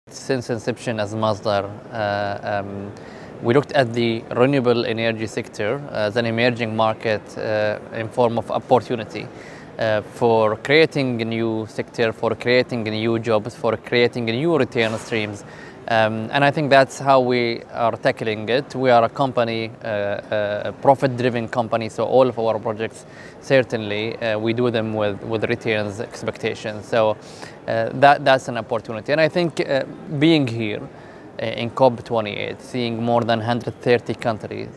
Since inception as Masdar, we looked at the renewable energy sector as an emerging market in form of opportunity for creating a new sector, for creating new jobs, for creating new return streams. And I think that's how we are tackling it. We are a company, a profit-driven company, so all of our projects, certainly, we do them with returns expectations. So that's an opportunity. And I think being here in COP28, seeing more than 130 countries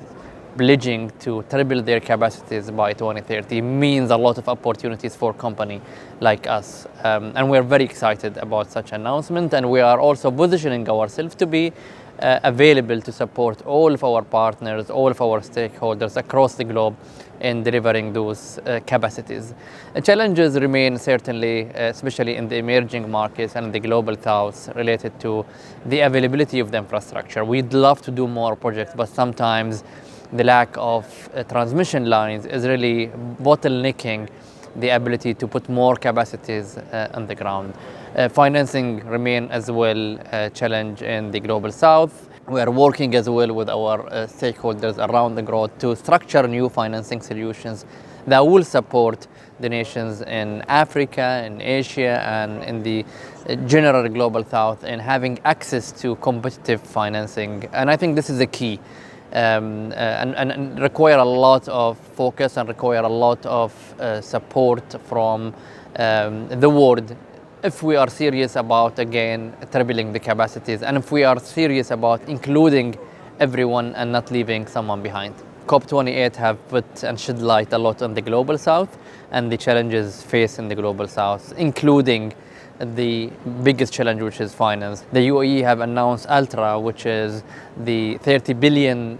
pledging to triple their capacities by 2030 means a lot of opportunities for a company like us. And we're very excited about such announcement, and we are also positioning ourselves to be available to support all of our partners, all of our stakeholders across the globe in delivering those capacities. Challenges remain certainly, especially in the emerging markets and the global south, related to the availability of the infrastructure. We'd love to do more projects, but sometimes the lack of transmission lines is really bottlenecking the ability to put more capacities on the ground. Financing remain as well a challenge in the global south. We are working as well with our stakeholders around the globe to structure new financing solutions that will support the nations in Africa, in Asia, and in the general global south in having access to competitive financing. And I think this is the key. And require a lot of focus and require a lot of support from the world if we are serious about, again, tripling the capacities, and if we are serious about including everyone and not leaving someone behind. COP28 have put and shed light a lot on the global south and the challenges faced in the global south, including the biggest challenge, which is finance. The UAE have announced ULTRA, which is the 30 billion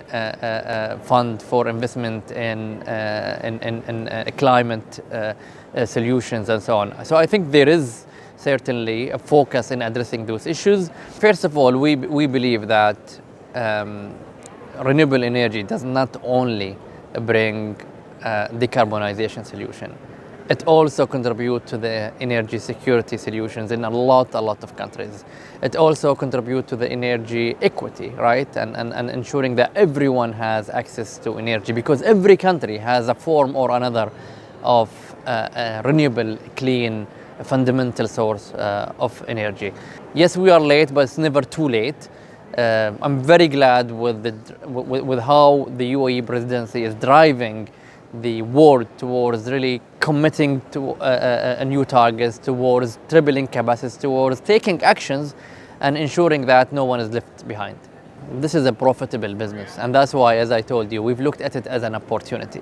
fund for investment in climate solutions and so on. So I think there is certainly a focus in addressing those issues. First of all, we believe that renewable energy does not only bring decarbonization solution. It also contributes to the energy security solutions in a lot of countries. It also contributes to the energy equity, right? And ensuring that everyone has access to energy, because every country has a form or another of renewable, clean, fundamental source of energy. Yes, we are late, but it's never too late. I'm very glad with how the UAE presidency is driving the world towards really committing to a new targets, towards tripling capacities, towards taking actions and ensuring that no one is left behind. This is a profitable business, and that's why, as I told you, we've looked at it as an opportunity,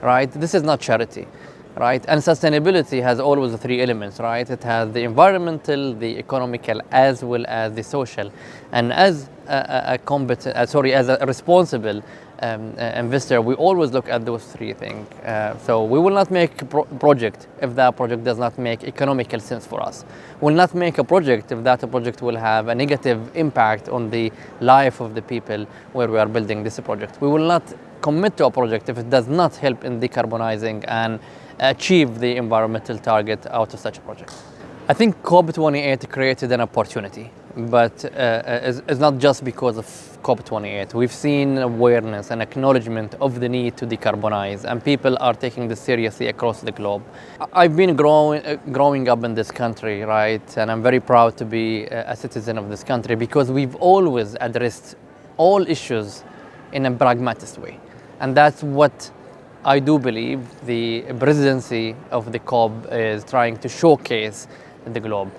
right? This is not charity, right? And sustainability has always the three elements, right? It has the environmental, the economical, as well as the social. And as as a responsible investor, we always look at those three things. So we will not make a project if that project does not make economical sense for us. We will not make a project if that project will have a negative impact on the life of the people where we are building this project. We will not commit to a project if it does not help in decarbonizing and achieve the environmental target out of such a project. I think COP28 created an opportunity, but it's not just because of COP28. We've seen awareness and acknowledgement of the need to decarbonize, and people are taking this seriously across the globe. I've been growing up in this country, right? And I'm very proud to be a citizen of this country, because we've always addressed all issues in a pragmatic way. And that's what I do believe the presidency of the COP is trying to showcase in the globe.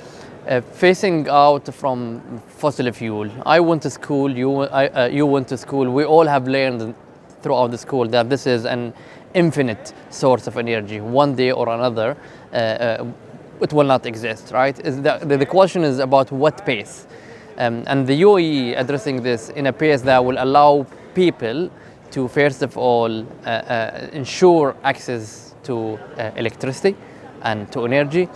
Facing out from fossil fuel. I went to school, you went to school. We all have learned throughout the school that this is an infinite source of energy. One day or another, it will not exist, right? The question is about what pace. And the UAE addressing this in a pace that will allow people to, first of all, ensure access to electricity and to energy,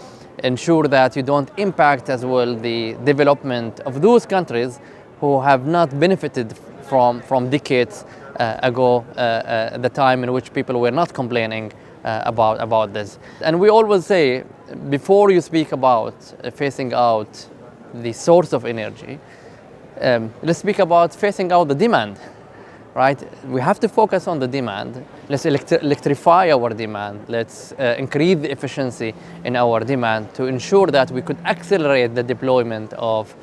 ensure that you don't impact as well the development of those countries who have not benefited from decades ago, the time in which people were not complaining about this. And we always say, before you speak about phasing out the source of energy, let's speak about phasing out the demand, right? We have to focus on the demand. Let's electrify our demand. Let's increase the efficiency in our demand to ensure that we could accelerate the deployment of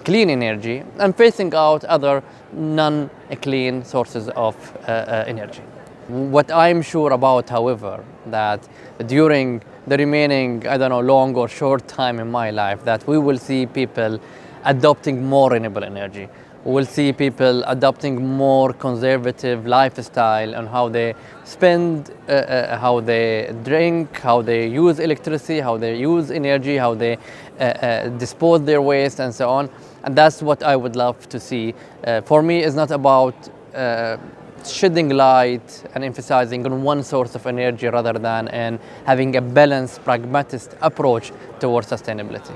clean energy and phasing out other non-clean sources of energy. What I'm sure about, however, that during the remaining, I don't know, long or short time in my life, that we will see people adopting more renewable energy. We will see people adopting more conservative lifestyle on how they spend, how they drink, how they use electricity, how they use energy, how they dispose their waste, and so on. And that's what I would love to see. For me, it's not about shedding light and emphasizing on one source of energy rather than having a balanced, pragmatic approach towards sustainability.